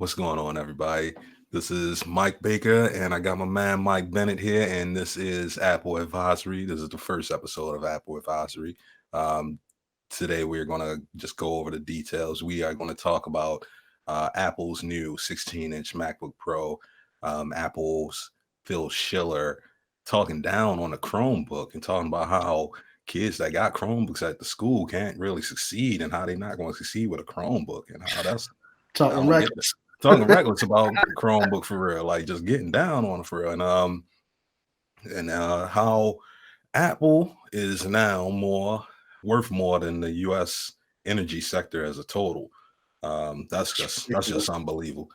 What's going on, everybody? This is Mike Baker, and I got my man Mike Bennett here, and this is Apple Advisory. This is the first episode of Apple Advisory. Um, Today, we're going to just go over the details. We are going to talk about Apple's new 16-inch MacBook Pro, Apple's Phil Schiller talking down on the Chromebook and talking about how kids that got Chromebooks at the school can't really succeed and how they're not going to succeed with a Chromebook and how that's I Talking don't get this. reckless. Talking reckless about Chromebook for real, like just getting down on it for real, and how Apple is now worth more than the U.S. energy sector as a total. That's just unbelievable.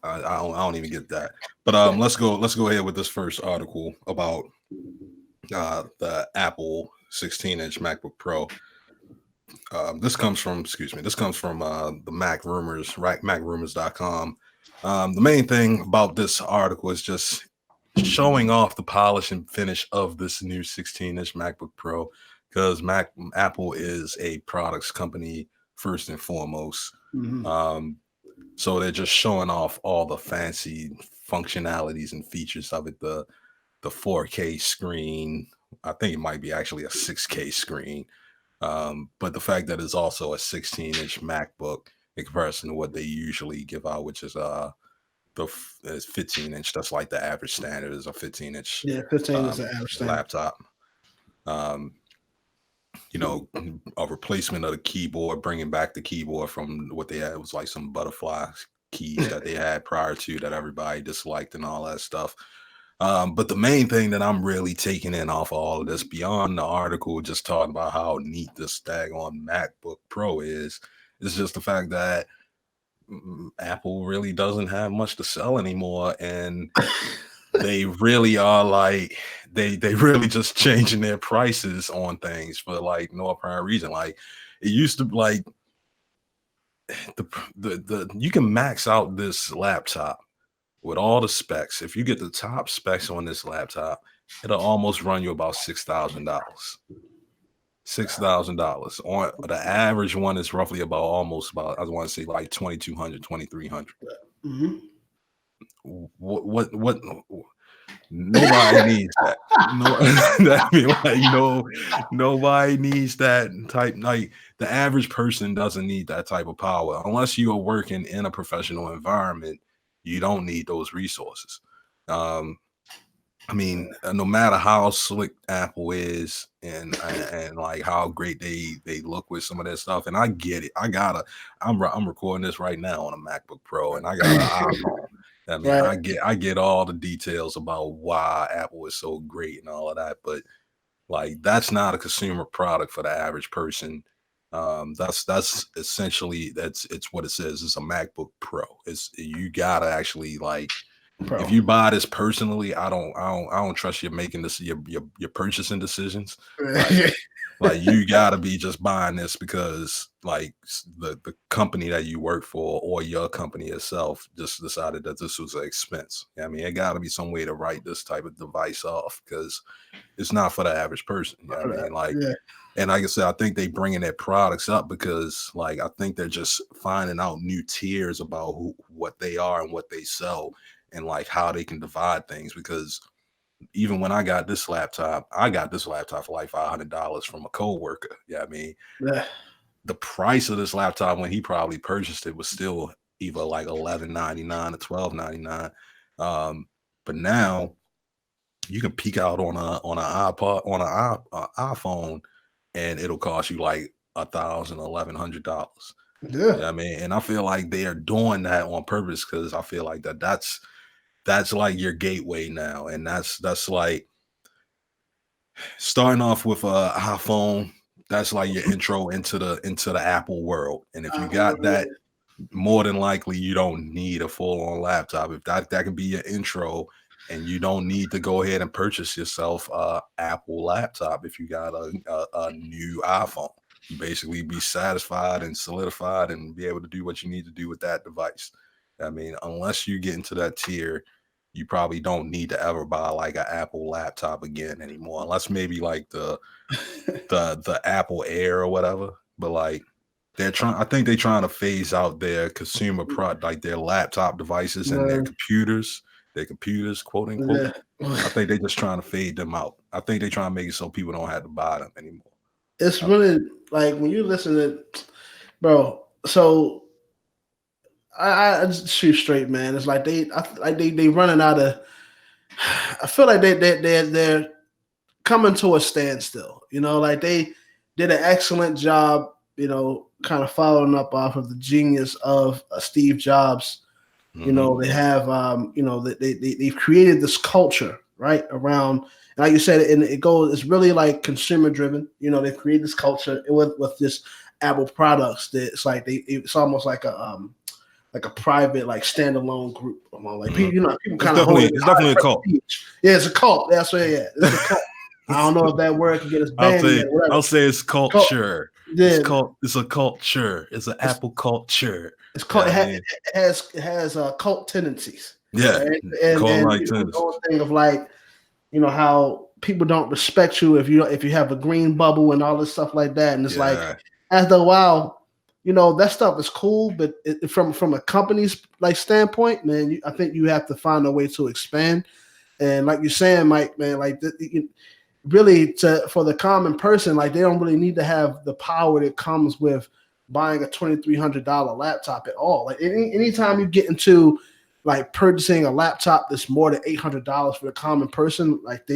I don't even get that. But let's go ahead with this first article about the Apple 16-inch MacBook Pro. This comes from the Mac Rumors, right? MacRumors.com. The main thing about this article is just showing off the polish and finish of this new 16-inch MacBook Pro, because Apple is a products company first and foremost. So they're just showing off all the fancy functionalities and features of it. The 4K screen, I think it might be actually a 6K screen. But the fact that it's also a 16-inch MacBook in comparison to what they usually give out, which is it's 15-inch. That's like the average standard is a 15-inch. Yeah, 15 is the average standard. Laptop. A replacement of the keyboard, bringing back the keyboard from what they had. It was like some butterfly keys that they had prior to that everybody disliked and all that stuff. But the main thing that I'm really taking in off of all of this, beyond the article just talking about how neat this daggone MacBook Pro is just the fact that Apple really doesn't have much to sell anymore, and they really are like they really just changing their prices on things for like no apparent reason. Like it used to, like the you can max out this laptop with all the specs. If you get the top specs on this laptop, it'll almost run you about $6,000. $6,000 on the average one is roughly about I want to say like 2,200, 2,300. What nobody needs that. Nobody needs that type. Like the average person doesn't need that type of power unless you are working in a professional environment. You don't need those resources. No matter how slick Apple is and like how great they look with some of that stuff, and I get it. I'm recording this right now on a MacBook Pro, and I got an iPhone. Right. I get all the details about why Apple is so great and all of that, but like that's not a consumer product for the average person. That's essentially it's what it says. It's a MacBook Pro. You gotta actually like. Pro. If you buy this personally, I don't trust you making this your purchasing decisions. Like you gotta be just buying this because like the company that you work for or your company itself just decided that this was an expense. It gotta be some way to write this type of device off because it's not for the average person. And like I said, I think they bringing their products up because like I think they're just finding out new tiers about what they are and what they sell. And like how they can divide things, because even when I got this laptop for like $500 from a coworker. The price of this laptop when he probably purchased it was still either like $11.99 or $12.99. But now you can peek out on an iPhone, and it'll cost you like $1,000, $1,100. Yeah, and I feel like they are doing that on purpose because I feel like that's like your gateway now, and that's like starting off with a iPhone. That's like your intro into the Apple world, and if you got that, more than likely you don't need a full-on laptop. If that can be your intro, and you don't need to go ahead and purchase yourself a Apple laptop if you got a new iPhone. You basically be satisfied and solidified and be able to do what you need to do with that device. Unless you get into that tier, you probably don't need to ever buy like an Apple laptop again anymore, unless maybe like the Apple Air or whatever. But like I think they're trying to phase out their consumer product, like their laptop devices and their computers, quote unquote. Yeah. I think they're just trying to fade them out. I think they're trying to make it so people don't have to buy them anymore. It's really like when you listen to, bro. So I just shoot straight, man. It's like they running out of. I feel like they're coming to a standstill. You know, like they did an excellent job. You know, kind of following up off of the genius of Steve Jobs. You know, they have you know, they've created this culture right around. And like you said, and it's really like consumer driven. You know, they've created this culture with this Apple products that it's like it's almost like a private, like standalone group. Like people, you know, people kind of hold it. It's definitely a cult. Yeah, it's a cult. That's what. Yeah, it's a cult. I don't know if that word can get us banned. I'll say it's culture. Yeah. It's a culture. It's an Apple culture. It's called. It has cult tendencies. Yeah, right? and the whole thing of like, you know, how people don't respect you if you have a green bubble and all this stuff like that, and it's like after a while. You know, that stuff is cool, but from a company's like standpoint, man, I think you have to find a way to expand. And like you're saying, Mike, man, like really for the common person, like they don't really need to have the power that comes with buying a $2,300 laptop at all. Like anytime you get into like purchasing a laptop that's more than $800 for the common person, like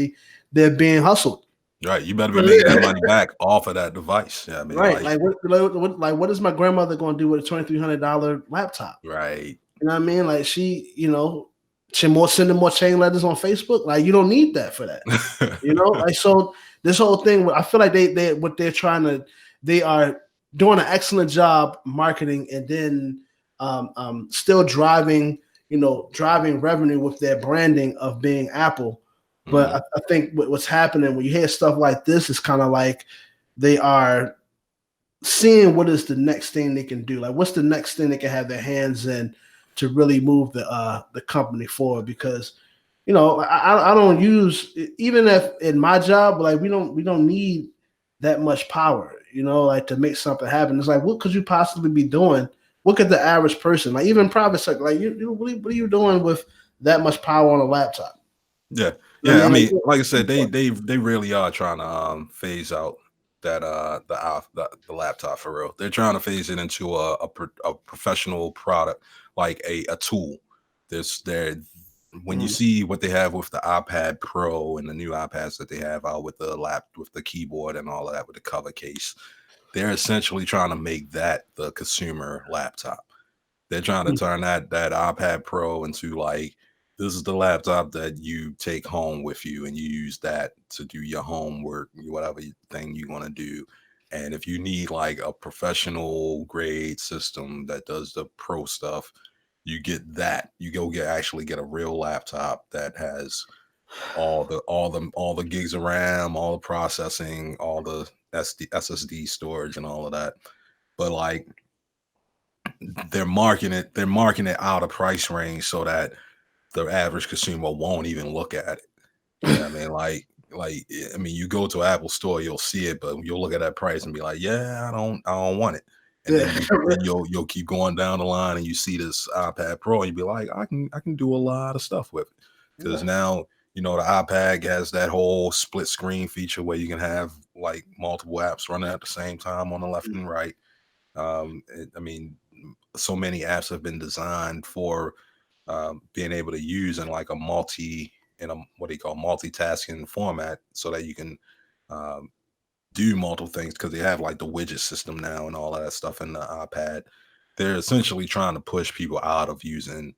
they're being hustled. Right, you better be making that money back off of that device. Yeah, I mean, right. Like what is my grandmother going to do with a $2,300 laptop? Right. You know what I mean? Like she, you know, sending more chain letters on Facebook. Like you don't need that for that. You know, like so this whole thing. I feel like they are doing an excellent job marketing and then still driving revenue with their branding of being Apple. But I think what's happening when you hear stuff like this is kind of like they are seeing what is the next thing they can do. Like, what's the next thing they can have their hands in to really move the company forward? Because, you know, I don't use, even if in my job, like we don't need that much power, you know, like to make something happen. It's like, what could you possibly be doing? What could the average person, like even private sector, like what are you doing with that much power on a laptop? Yeah. Yeah, I mean, like I said, they really are trying to phase out that the laptop for real. They're trying to phase it into a professional product, like a tool. When you see what they have with the iPad Pro and the new iPads that they have out with the keyboard and all of that with the cover case, they're essentially trying to make that the consumer laptop. They're trying to turn that iPad Pro into like, this is the laptop that you take home with you and you use that to do your homework, whatever thing you want to do. And if you need like a professional grade system that does the pro stuff, you get that. You actually get a real laptop that has all the gigs of RAM, all the processing, all the SSD storage and all of that. But like they're marking it out of price range so that the average consumer won't even look at it. You know what I mean? I mean, you go to Apple store, you'll see it, but you'll look at that price and be like, yeah, I don't want it. And then you'll keep going down the line and you see this iPad Pro and you'll be like, I can do a lot of stuff with it. Because now, you know, the iPad has that whole split screen feature where you can have like multiple apps running at the same time on the left and right. I mean, so many apps have been designed for being able to use in like multitasking format so that you can do multiple things because they have like the widget system now and all of that stuff in the iPad. They're essentially trying to push people out of using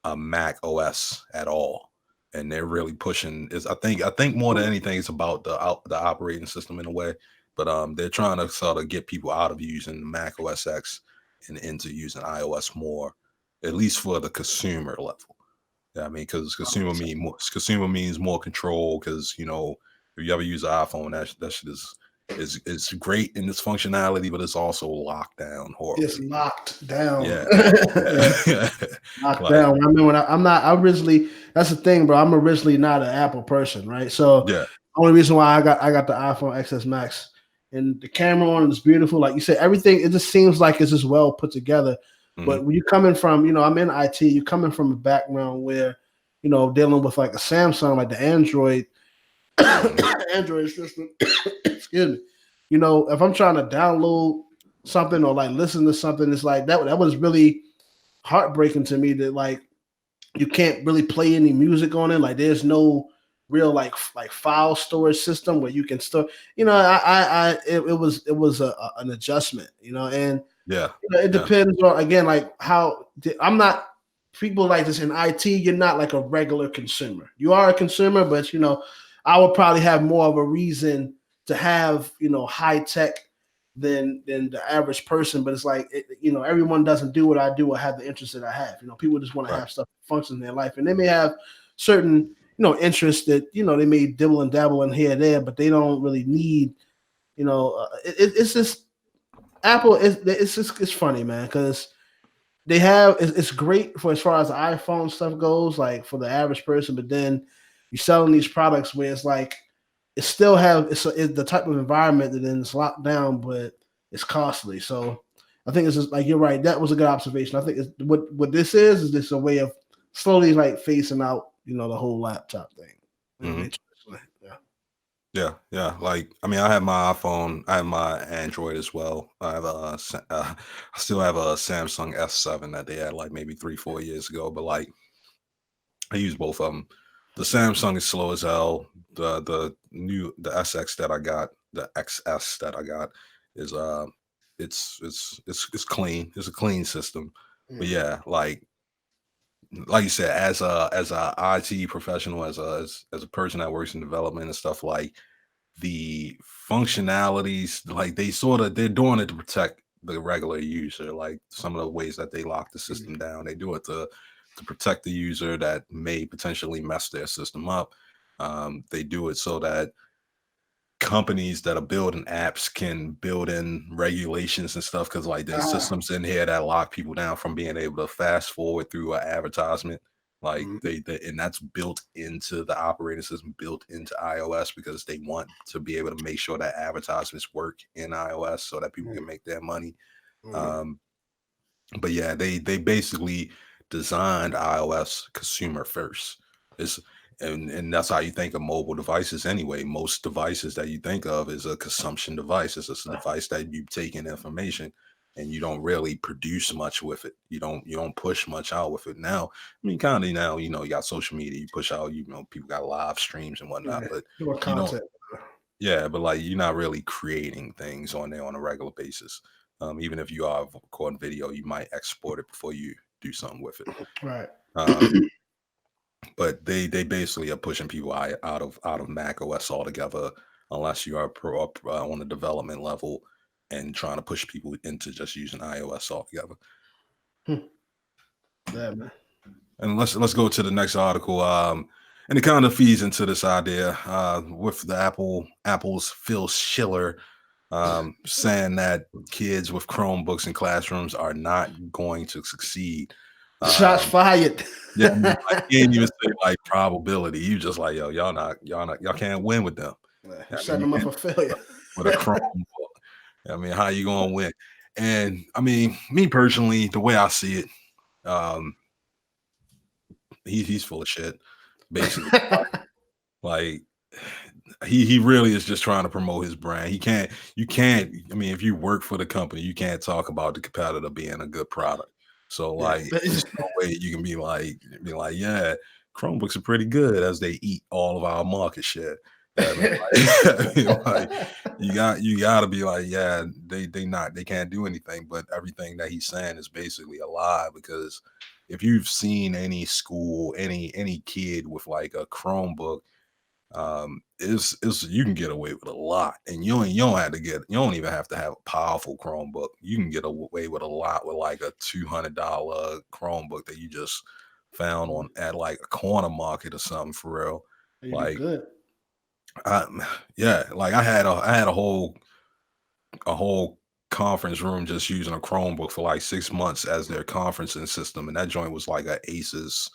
a Mac OS at all. And they're really pushing I think more than anything it's about the operating system in a way, but they're trying to sort of get people out of using Mac OS X and into using iOS more, at least for the consumer level. Yeah, I mean, because consumer means more control. Because you know, if you ever use an iPhone, that shit is great in its functionality, but it's also locked down horribly. It's locked down. Yeah, locked down. I mean, I'm not originally. That's the thing, bro. I'm originally not an Apple person, right? So the only reason why I got the iPhone XS Max and the camera on it is beautiful. Like you said, everything, it just seems like it's just well put together. But when you're coming from, I'm in IT, you're coming from a background where, dealing with like a Samsung, like the Android, Android system, excuse me. If I'm trying to download something or like listen to something, it's like that was really heartbreaking to me that like you can't really play any music on it. Like there's no real like file storage system where you can store. It was an adjustment. And it depends on again like how I'm not people like this in IT. You're not like a regular consumer. You are a consumer, but I would probably have more of a reason to have high tech than the average person. But it's like everyone doesn't do what I do or have the interest that I have. People just want to have stuff function in their life, and they may have certain interests that they may dibble and dabble in here and there, but they don't really need. It's just Apple. It's funny, man, because they have it's great for as far as the iPhone stuff goes, like for the average person, but then you're selling these products where it's like it still have it's the type of environment that then it's locked down, but it's costly. So I think it's just like you're right. That was a good observation. I think what this is this a way of slowly like phasing out the whole laptop thing. Yeah. Like, I mean, I have my iPhone, I have my Android as well. I still have a Samsung S7 that they had like maybe 3-4 years ago, but like I use both of them. The Samsung is slow as hell. The SX that I got, the XS that I got is it's clean. It's a clean system. But yeah, like you said, as a IT professional, as a person that works in development and stuff, like the functionalities, like they're doing it to protect the regular user. Like some of the ways that they lock the system down, they do it to protect the user that may potentially mess their system up. They do it so that companies that are building apps can build in regulations and stuff, because like there's systems in here that lock people down from being able to fast forward through an advertisement. Like they and that's built into the operating system, built into iOS, because they want to be able to make sure that advertisements work in iOS so that people can make their money. But yeah, they basically designed iOS consumer first. It's and that's how you think of mobile devices anyway. Most devices that you think of is a consumption device. It's a device that you take in information and you don't really produce much with it. You don't push much out with it. Now, I mean, kind of now, you got social media, you push out, people got live streams and whatnot, but you don't. Yeah, but like you're not really creating things on there on a regular basis. Even if you are recording video, you might export it before you do something with it. Right. But they basically are pushing people out of Mac OS altogether, unless you are on the development level and trying to push people into just using iOS altogether. Yeah, man. And let's go to the next article. And it kind of feeds into this idea with the Apple's Phil Schiller saying that kids with Chromebooks in classrooms are not going to succeed. Shots fired. Yeah, I can't even say like probability. You just like, yo, y'all can't win with them. Setting them up for failure with a Chromebook. I mean, how you gonna win? And I mean, me personally, the way I see it, he's full of shit, basically. Like he really is just trying to promote his brand. You can't. I mean, if you work for the company, you can't talk about the competitor being a good product. So like, there's no way you can be like, yeah, Chromebooks are pretty good as they eat all of our market share. I mean, like, you got to be like, yeah, they can't do anything. But everything that he's saying is basically a lie, because if you've seen any school, any kid with like a Chromebook, is you can get away with a lot, and you don't even have to have a powerful Chromebook. You can get away with a lot with like a $200 Chromebook that you just found at like a corner market or something, for real. Like, good. Yeah, like I had a whole conference room just using a Chromebook for like 6 months as their conferencing system, and that joint was like a Asus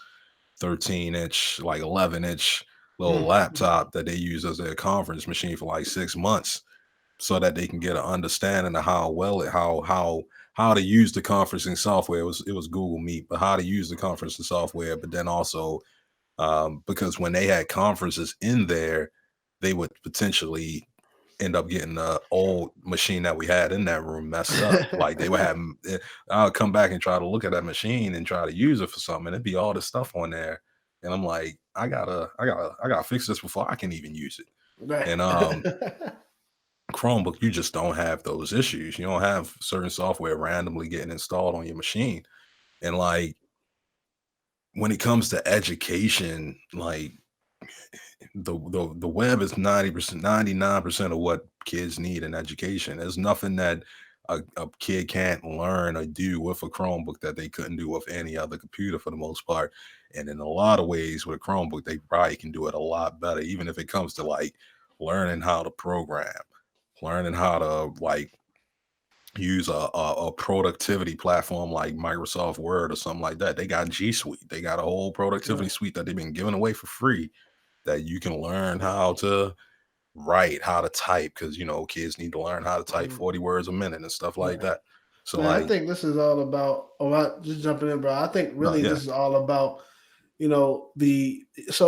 13-inch, like 11-inch little laptop that they use as their conference machine for like 6 months. so that they can get an understanding of how to use the conferencing software. It was Google Meet, but how to use the conferencing software. But then also, because when they had conferences in there, they would potentially end up getting the old machine that we had in that room messed up. Like they would have, I'll come back and try to look at that machine and try to use it for something, and it'd be all this stuff on there, and I'm like, I gotta fix this before I can even use it. Right. And Chromebook, you just don't have those issues. You don't have certain software randomly getting installed on your machine. And like when it comes to education, like the web is 90%, 99% of what kids need in education. There's nothing that a kid can't learn or do with a Chromebook that they couldn't do with any other computer for the most part. And in a lot of ways with a Chromebook, they probably can do it a lot better, even if it comes to like learning how to program, learning how to like use a productivity platform like Microsoft Word or something like that. They got G Suite. They got a whole productivity suite that they've been giving away for free that you can learn how to write, how to type, because kids need to learn how to type 40 words a minute and stuff like that. So Man, I like, think this is all about. Oh, just jumping in, bro. I think really yeah, this is all about. Let's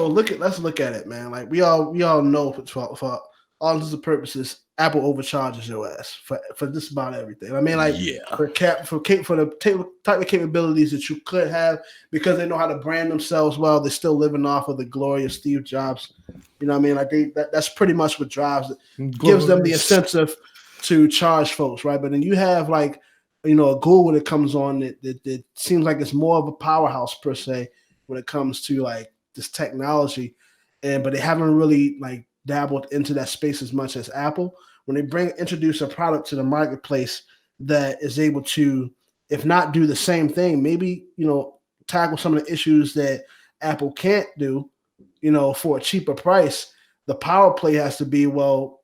look at it, man. Like we all know for all intents and purposes, Apple overcharges your ass for just about everything. I mean, like yeah, for the type of capabilities that you could have, because they know how to brand themselves well. They're still living off of the glory of Steve Jobs. You know what I mean? Like that's pretty much what gives them the incentive to charge folks, right? But then you have like a Google that comes on that seems like it's more of a powerhouse per se when it comes to like this technology, but they haven't really like dabbled into that space as much as Apple. When they introduce a product to the marketplace that is able to, if not do the same thing, maybe tackle some of the issues that Apple can't do, for a cheaper price, the power play has to be, well,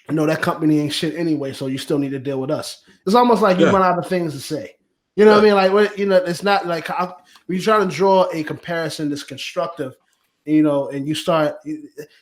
that company ain't shit anyway, so you still need to deal with us. It's almost like you run out of things to say. You know what I mean? Like, it's not like when you try to draw a comparison that's constructive, and you start.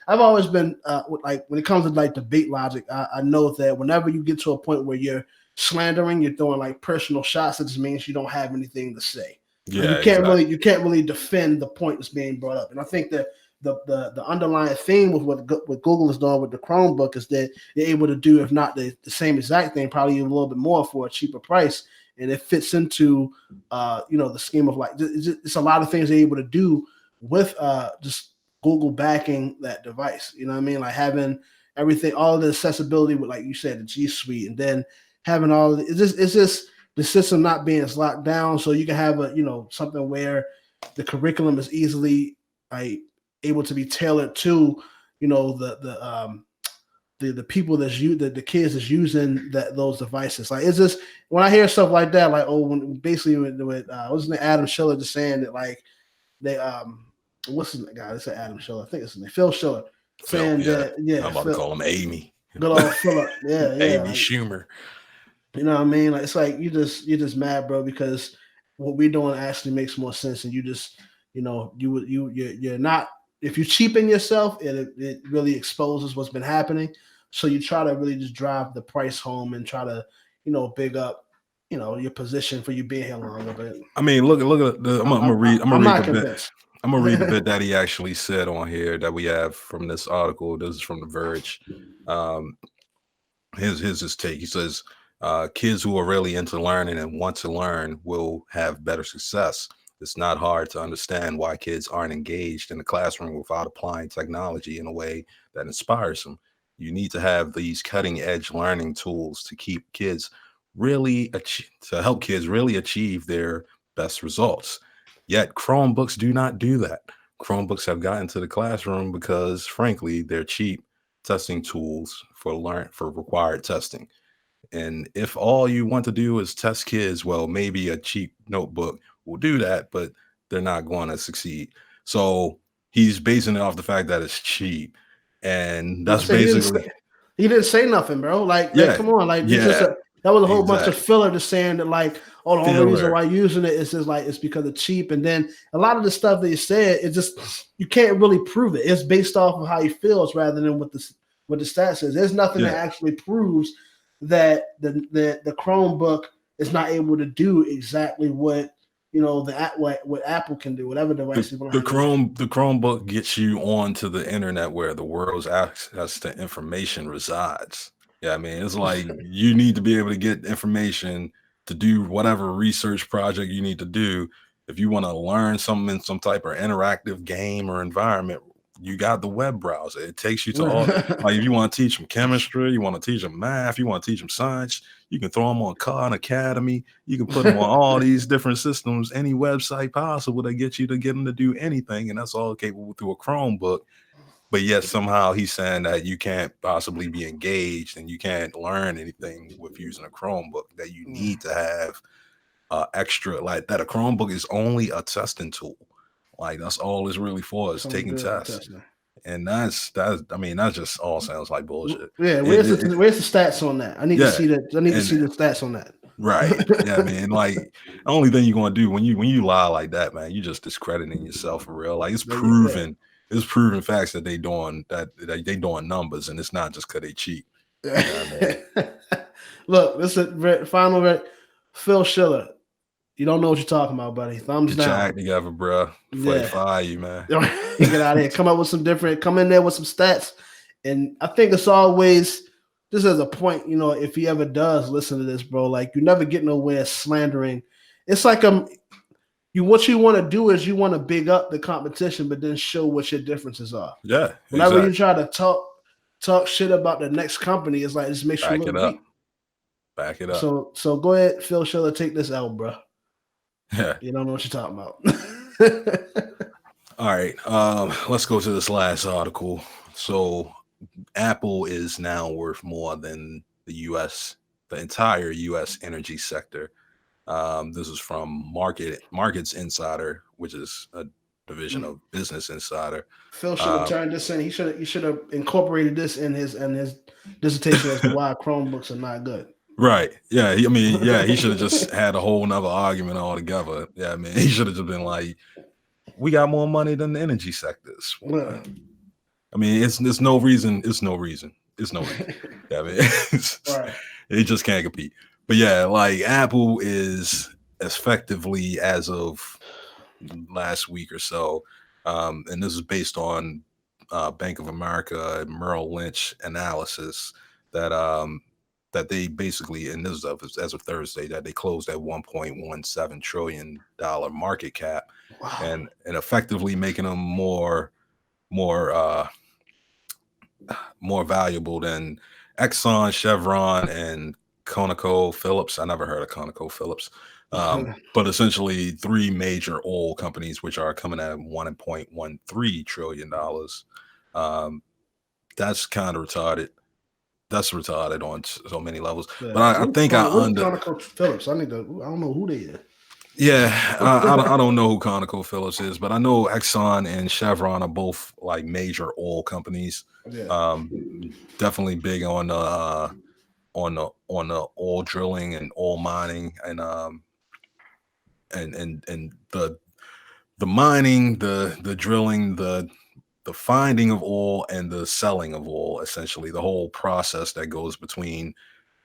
I've always been like when it comes to like debate logic, I know that whenever you get to a point where you're slandering, you're throwing like personal shots. It just means you don't have anything to say. yeah, you can't really defend the point that's being brought up. And I think that the underlying theme with what Google is doing with the Chromebook is that they're able to do, if not the same exact thing, probably even a little bit more for a cheaper price. And it fits into, the scheme of like, it's a lot of things they're able to do with just Google backing that device. You know what I mean? Like having everything, all the accessibility with, like you said, the G Suite, and then having all it's just the system not being locked down, so you can have something where the curriculum is easily able to be tailored to the people the kids that's using those devices. Like it's just when I hear stuff like that, like when what's the Adam Schiller just saying that like they what's his guy? It's Adam Schiller. I think it's his name, Phil Schiller, saying that I'm about to call him Amy. Good old Philip, Amy like, Schumer. You know what I mean? Like it's like you're just mad, bro, because what we're doing actually makes more sense, and you just you're not. If you cheapen yourself, it really exposes what's been happening. So you try to really just drive the price home and try to, big up, your position for you being here longer. But I mean, look at I'm gonna read the bit that he actually said on here that we have from this article. This is from The Verge. Here's his take. He says, kids who are really into learning and want to learn will have better success. It's not hard to understand why kids aren't engaged in the classroom without applying technology in a way that inspires them. You need to have these cutting edge learning tools to help kids really achieve their best results. Yet Chromebooks do not do that. Chromebooks have gotten to the classroom because, frankly, they're cheap testing tools for required testing. And if all you want to do is test kids, well, maybe a cheap notebook will do that, but they're not going to succeed. So he's basing it off the fact that it's cheap. And that's basically he didn't say nothing, bro. Like come on, like that was a whole bunch of filler just saying that like, oh, the only reason why using it is just like it's because it's cheap. And then a lot of the stuff that you said, it just you can't really prove it. It's based off of how he feels rather than what what the stats is. There's nothing that Yeah. actually proves that the Chromebook is not able to do exactly what what Apple can do, whatever device you want to have. The Chromebook gets you onto the internet where the world's access to information resides. Yeah, I mean, it's like you need to be able to get information to do whatever research project you need to do. If you want to learn something in some type of interactive game or environment, you got the web browser. It takes you to all, like if you want to teach them chemistry, you want to teach them math, you want to teach them science, you can throw them on Khan Academy. You can put them on all these different systems, any website possible that gets you to get them to do anything, and that's all capable through a Chromebook. But yet somehow he's saying that you can't possibly be engaged and you can't learn anything with using a Chromebook. That you need to have extra, like that. A Chromebook is only a testing tool. Like that's all it's really for, is taking tests. And that's I mean, that just all sounds like bullshit. Yeah, where's the stats on that? I need to see that. I need to see the stats on that. Right. Yeah, I mean, like the only thing you're gonna do when you lie like that, man, you're just discrediting yourself for real. Like it's proven, it's proven facts that they doing numbers, and it's not just because they cheat. You know what I mean? Look, this is final. Phil Schiller. You don't know what you're talking about, buddy. Thumbs down. Get your act together, bro. Before they fire you, man. Get out of here. Come up with some different. Come in there with some stats. And I think it's always just as a point. If he ever does listen to this, bro, like you never get nowhere slandering. It's like what you want to do is you want to big up the competition, but then show what your differences are. Yeah. Whenever you try to talk shit about the next company, it's like it just makes you look weak. Back it up. So go ahead, Phil Schiller, take this out, bro. Yeah. You don't know what you're talking about. All right. Let's go to this last article. So Apple is now worth more than the entire US energy sector. This is from Markets Insider, which is a division of Business Insider. Phil should have turned this in. He should have incorporated this in his dissertation as to why Chromebooks are not good. Right. Yeah. He should have just had a whole nother argument altogether. Yeah. I mean, he should have just been like, we got more money than the energy sectors. Yeah. I mean, it's no reason. It's no reason. Yeah, I mean, right. It just can't compete. But yeah, like Apple is effectively, as of last week or so, and this is based on Bank of America and Merrill Lynch analysis that they basically, and this is as of Thursday, that they closed at $1.17 trillion market cap. Wow. and effectively making them more valuable than Exxon, Chevron, and ConocoPhillips. I never heard of ConocoPhillips. But essentially 3 major oil companies, which are coming at $1.13 trillion. That's kind of retarded. That's retarded on so many levels. Yeah. But I think ConocoPhillips. I don't know who they are. Yeah, I don't know who ConocoPhillips is, but I know Exxon and Chevron are both like major oil companies. Yeah. Definitely big on the oil drilling and oil mining, and the mining, the drilling, the finding of oil and the selling of oil, essentially the whole process that goes between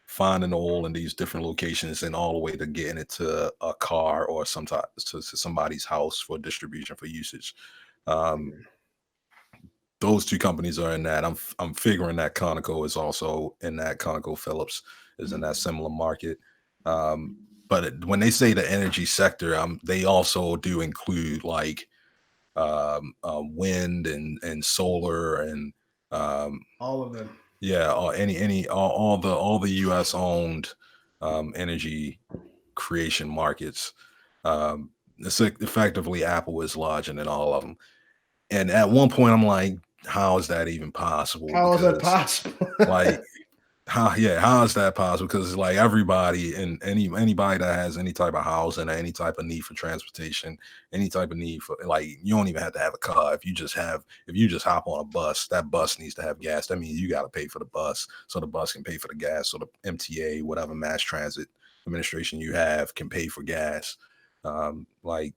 finding oil in these different locations and all the way to getting it to a car or sometimes to somebody's house for distribution for usage. Those 2 companies are in that. I'm figuring that Conoco is also in that. ConocoPhillips is in that similar market. But when they say the energy sector, they also do include like wind and solar and all of them. Yeah, all the U.S. owned energy creation markets. It's effectively Apple is larger than all of them. And at one point, I'm like, how is that even possible? How is that possible? Like, how is that possible? Because like everybody and anybody that has any type of housing or any type of need for transportation, any type of need for, like, you don't even have to have a car. If you just hop on a bus, that bus needs to have gas. That means you got to pay for the bus, so the bus can pay for the gas. So the MTA, whatever mass transit administration you have, can pay for gas. Like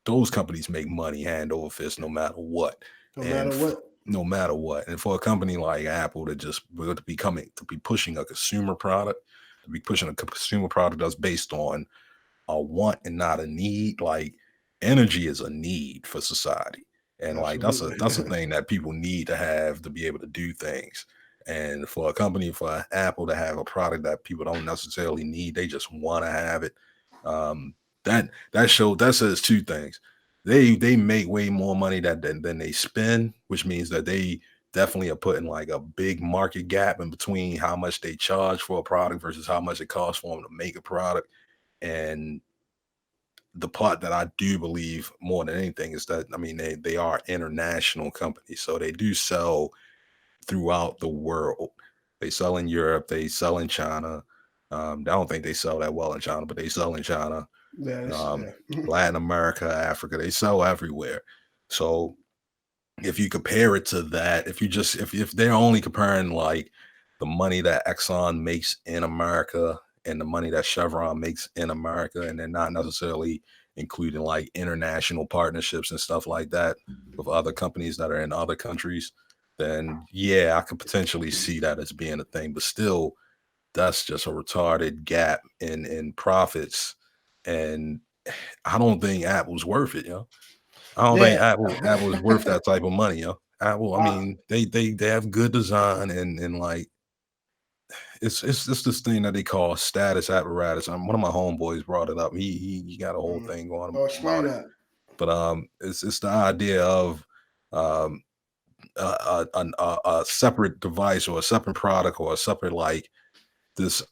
those companies make money hand over fist, no matter what. No matter what. no matter what. And for a company like Apple to just to be pushing a consumer product, to be pushing a consumer product that's based on a want and not a need. Like energy is a need for society, and like Absolutely. that's a thing that people need to have to be able to do things. And for a company, for Apple to have a product that people don't necessarily need, they just want to have it. Um, that says two things. They make way more money than they spend, which means that they definitely are putting like a big market gap in between how much they charge for a product versus how much it costs for them to make a product. And the part that I do believe more than anything is that, I mean, they are international companies, so they do sell throughout the world. They sell in Europe, they sell in China. I don't think they sell that well in China, but they sell in China, Yeah. Latin America, Africa. They sell everywhere. So if you compare it to that, if they're only comparing like the money that Exxon makes in America and the money that Chevron makes in America, and they're not necessarily including like international partnerships and stuff like that with other companies that are in other countries, then yeah, I could potentially see that as being a thing. But still, that's just a retarded gap in profits. And I don't think Apple's worth it, I don't think Yeah. Apple is worth that type of money, Apple, I Uh, mean, they have good design, and like it's just this thing that they call status apparatus. One of my homeboys brought it up. He got a whole thing going explain about it. that. But it's the idea of um a separate device or a separate product or a separate like this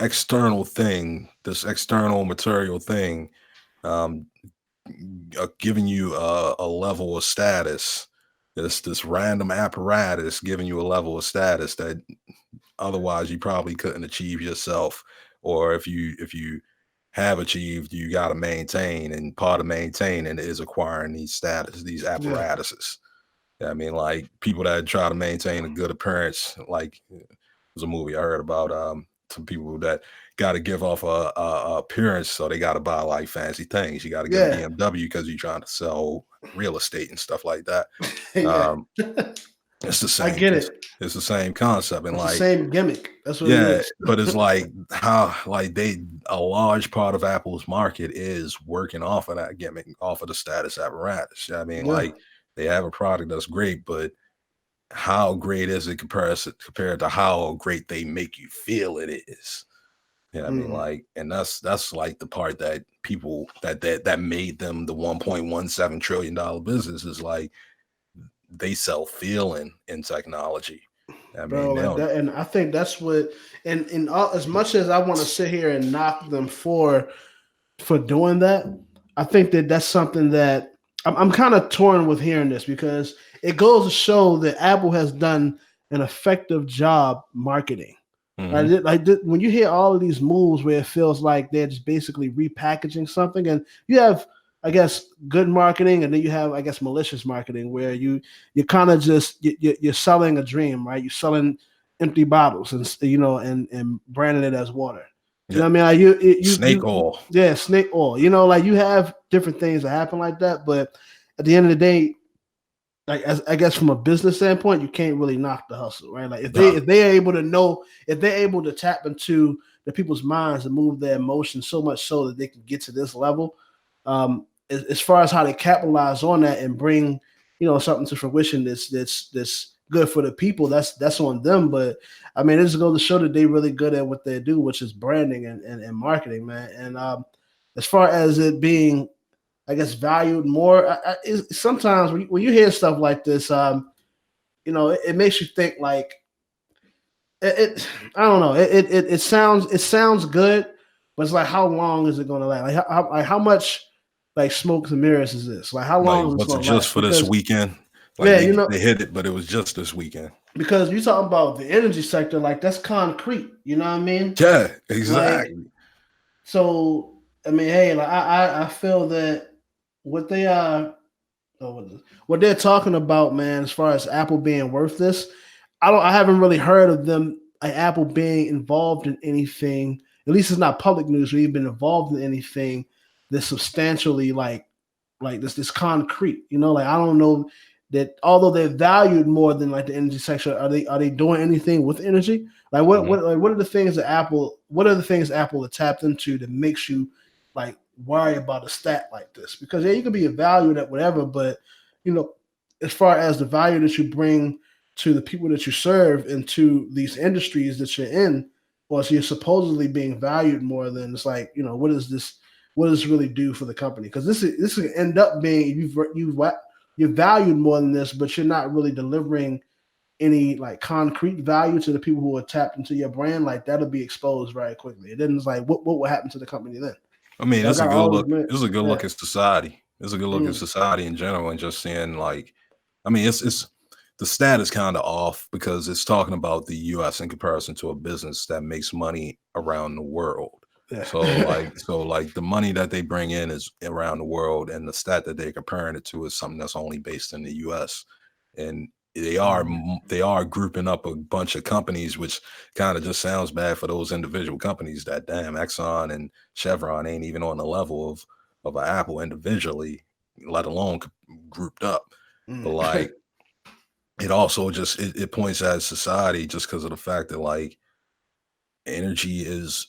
external thing, this external material thing, um giving you a level of status. This random apparatus giving you a level of status that otherwise you probably couldn't achieve yourself, or if you have achieved, you got to maintain, and part of maintaining is acquiring these status, these Yeah. apparatuses. I mean, like people that try to maintain a good appearance, like there's a movie I heard about some people that got to give off a appearance, so they got to buy like fancy things. You got to get a Yeah. BMW because you're trying to sell real estate and stuff like that. Yeah. Um, it's the I same. get It's, it. it's the same concept, and It's the like same gimmick. That's what it yeah, is. but it's like how like a large part of Apple's market is working off of that gimmick, off of the status apparatus. I mean, Yeah. like they have a product that's great, but how great is it compared to how great they make you feel it is? I mean, Mm. like, and that's like the part that people that made them the $1.17 trillion business is like they sell feeling in technology. I mean, Bro, they and don't. I think that's what, and all, as much as I want to sit here and knock them for doing that, I think that that's something that I'm kind of torn with hearing this, because it goes to show that Apple has done an effective job marketing. Right? Mhm. When you hear all of these moves where it feels like they're just basically repackaging something, and you have, I guess, good marketing, and then you have, I guess, malicious marketing, where you kind of just you're selling a dream, right? You're selling empty bottles, and and branding it as water. You Yeah. know what I mean? Like Snake oil. yeah, snake oil. Like you have different things that happen like that, but at the end of the day, like, as I guess from a business standpoint, you can't really knock the hustle, right? Like Nah. if they're able to know, if they're able to tap into the people's minds and move their emotions so much so that they can get to this level, as far as how they capitalize on that and bring something to fruition that's good for the people, that's on them. But I mean, it just goes to show that they're really good at what they do, which is branding and marketing, man. And as far as it being, I guess, valued more. Sometimes when you hear stuff like this, it makes you think like I don't know. It sounds good, but it's like, how long is it going to last? Like how much like smokes and mirrors is this? Like how Like, long is this was it going to just last? for this Because weekend? Like yeah, they hit it, but it was just this weekend. because you talking about the energy sector, like that's concrete. You know what I mean? Yeah, Like exactly. so. I mean, hey, like I feel that what they are. What they're talking about, man, as far as Apple being worth this, I haven't really heard of them, like Apple being involved in anything. At least it's not public news where you've been involved in anything that's substantially like this concrete. Like I don't know that although they're valued more than like the energy sector, are they doing anything with energy? Like what are the things that Apple tapped into that makes you like worry about a stat like this? Because yeah, you could be valued at whatever, but you know, as far as the value that you bring to the people that you serve and to these industries that you're in, or so you're supposedly being valued more than it's like, what is this? What does this really do for the company? Because this could end up being you're valued more than this, but you're not really delivering any like concrete value to the people who are tapped into your brand. Like that'll be exposed very quickly. And then it's like, what will happen to the company then? I mean, So I it's a got good all look. this. It's a good Yeah. look at society. It's a good look at society in general, and just seeing like, I mean, it's the stat is kind of off because it's talking about the U.S. in comparison to a business that makes money around the world. Yeah. So like the money that they bring in is around the world, and the stat that they're comparing it to is something that's only based in the U.S. And they are grouping up a bunch of companies, which kind of just sounds bad for those individual companies. That damn Exxon and Chevron ain't even on the level of an Apple individually, let alone grouped up. But like it also just it points at society just because of the fact that like energy is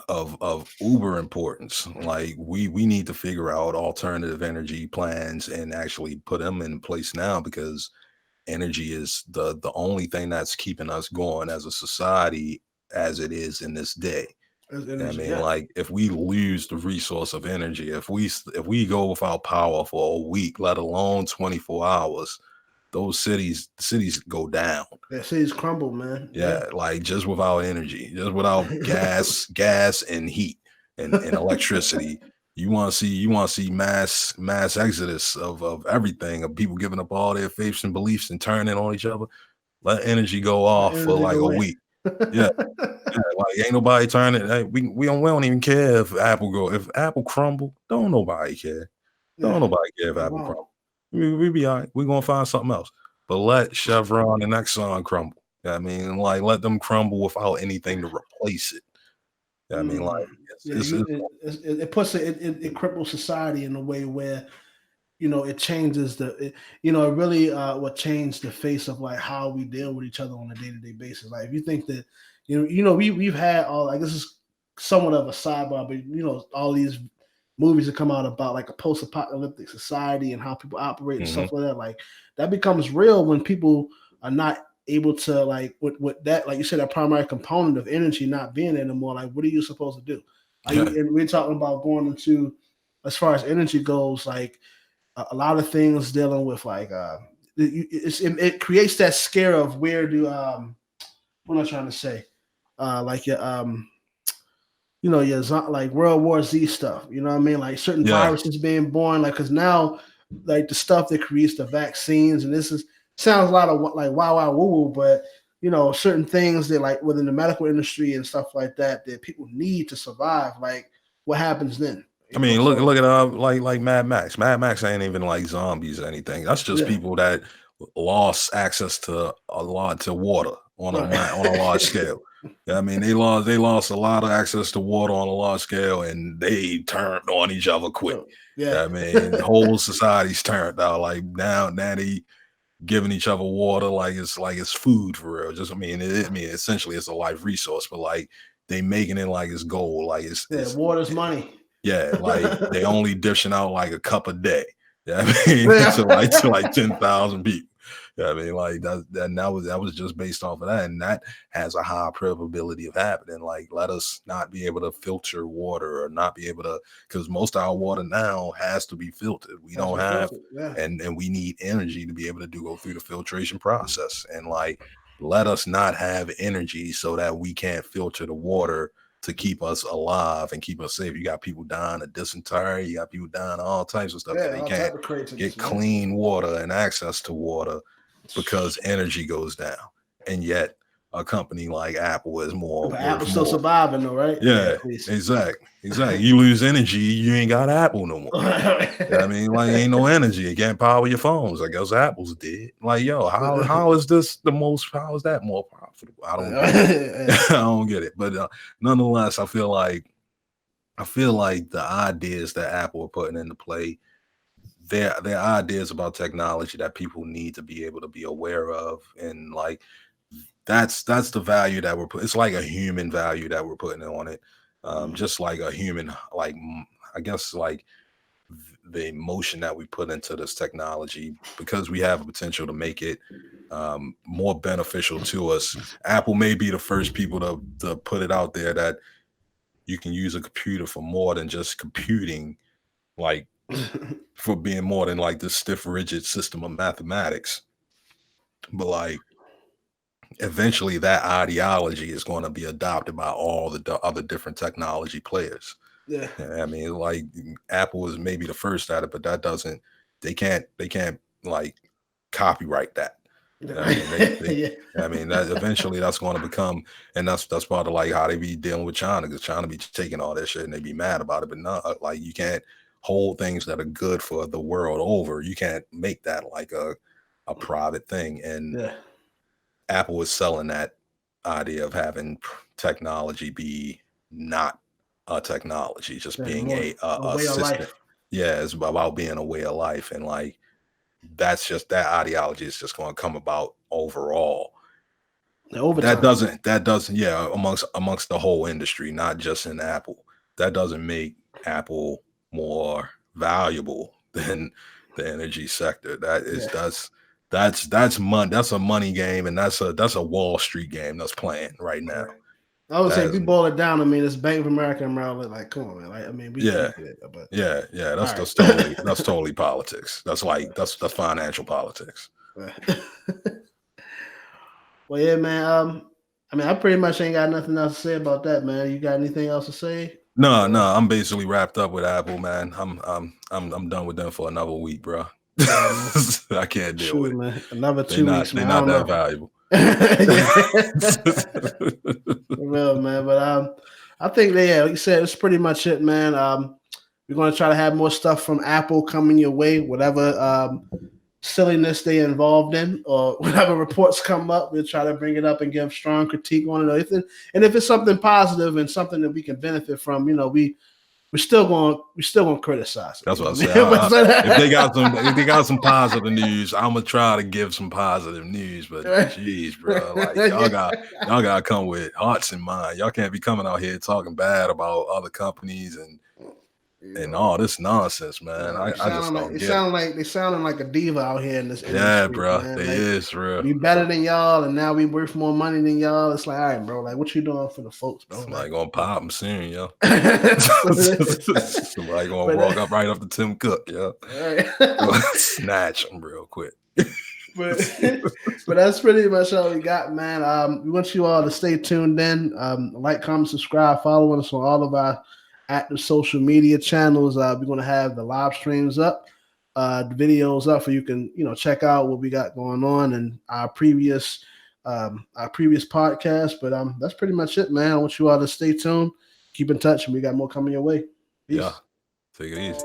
of uber importance. Like we need to figure out alternative energy plans and actually put them in place now, because energy is the only thing that's keeping us going as a society as it is in this day. I mean, like if we lose the resource of energy, if we go without power for a week, let alone 24 hours, those cities go down. Yeah, cities crumble, man. Yeah, like just without energy, just without gas and heat and electricity. You want to see mass exodus of everything, of people giving up all their faiths and beliefs and turning on each other. Let energy go off for like a week. Yeah. Yeah, like ain't nobody turning. Hey, we don't even care if Apple crumble. Don't nobody care. Don't nobody care if Apple crumble. We be all right. We're gonna find something else. But let Chevron and Exxon crumble. I mean, like let them crumble without anything to replace it. I mean, like it cripples society in a way where it changes it really what changed the face of like how we deal with each other on a day-to-day basis. Like if you think that we've had all, like, this is somewhat of a sidebar, but all these movies that come out about like a post-apocalyptic society and how people operate and stuff like that, like that becomes real when people are not able to, like, with that, like you said, that primary component of energy not being there anymore. Like, what are you supposed to do? And we're talking about going into, as far as energy goes, like a lot of things dealing with like it creates that scare of where do what am I trying to say? Like your your like World War Z stuff. You know what I mean? Like certain viruses being born, like, because now like the stuff that creates the vaccines, and this sounds a lot of like wow woo woo, but certain things that like within the medical industry and stuff like that people need to survive. Like what happens then? I mean, look at like Mad Max. Mad Max ain't even like zombies or anything. That's just people that lost access to water on a large scale. I mean, they lost a lot of access to water on a large scale, and they turned on each other quick. I mean, the whole society's turned out. Like now they giving each other water like it's food for real. Just I mean, essentially it's a life resource, but like they making it like it's gold. Like it's water's money. Yeah, like they only dishing out like a cup a day. Yeah, I mean, to like 10,000 people. Yeah, I mean, like that was just based off of that, and that has a high probability of happening. Like, let us not be able to filter water, or not be able to, because most of our water now has to be filtered. We don't have, and we need energy to be able to go through the filtration process. And like, let us not have energy so that we can't filter the water to keep us alive and keep us safe. You got people dying of dysentery. You got people dying of all types of stuff. They can't get clean water and access to water because energy goes down. And yet a company like Apple is more. But Apple's still surviving though, right? Yeah, exactly. You lose energy, you ain't got Apple no more. I mean, like, ain't no energy. You can't power your phones. I guess Apple's dead. Like, yo, how is that more profitable? I don't get it. I don't get it. But nonetheless, I feel like the ideas that Apple are putting into play, their ideas about technology that people need to be able to be aware of, and like that's the value that we're putting. It's like a human value that we're putting on it, just like a human, like I guess like the emotion that we put into this technology, because we have a potential to make it more beneficial to us. Apple may be the first people to put it out there that you can use a computer for more than just computing, like for being more than like this stiff, rigid system of mathematics. But like eventually that ideology is going to be adopted by all the other different technology players. Yeah. I mean, like Apple is maybe the first at it, but that doesn't, they can't like copyright that. I mean, Yeah. I mean, that eventually that's going to become, and that's part of like how they be dealing with China, because China be taking all that shit and they be mad about it. But not like you can't hold things that are good for the world over. You can't make that like a private thing. And Yeah. Apple is selling that idea of having technology be not a technology, just being a way of system. life. Yeah, it's about being a way of life, and like that's just, that ideology is just going to come about overall. That doesn't, yeah, amongst the whole industry, not just in Apple. That doesn't make Apple more valuable than the energy sector. That is that's money. That's a money game, and that's a Wall Street game that's playing right now. I would say if we boil it down, I mean, it's Bank of America and Maryland. Like, come on, man. Like, I mean, we can't get it. But yeah. That's totally politics. That's like that's financial politics. Well, yeah, man. I mean, I pretty much ain't got nothing else to say about that, man. You got anything else to say? No, I'm basically wrapped up with Apple, man. I'm done with them for another week, bro. Yeah, I can't deal with it. Man. Another 2 weeks, man. They're not that valuable. Well, man, but I think like you said, it's pretty much it, man. We're gonna try to have more stuff from Apple coming your way, whatever silliness they involved in, or whatever reports come up, we'll try to bring it up and give strong critique on it. And if it's something positive and something that we can benefit from, you know, we're still gonna criticize it. That's what I said. If they got some positive news, I'm gonna try to give some positive news. But geez, bro, like y'all gotta come with hearts in mind. Y'all can't be coming out here talking bad about other companies and all this nonsense, man. I just don't get it. They sounding like a diva out here in this industry. Yeah, bro, man. they like, is, bro. We better than y'all, and now we worth more money than y'all. It's like, all right, bro. Like, what you doing for the folks, bro? Somebody gonna pop them soon, yo. Somebody gonna walk up right up to Tim Cook, yo. Right. Snatch them real quick. But that's pretty much all we got, man. We want you all to stay tuned in. Like, comment, subscribe, follow us on all of our active social media channels. We're going to have the live streams up, the videos up, so you can check out what we got going on and our previous podcast. But that's pretty much it, man. I want you all to stay tuned, keep in touch, and we got more coming your way. Peace. Yeah, take it easy.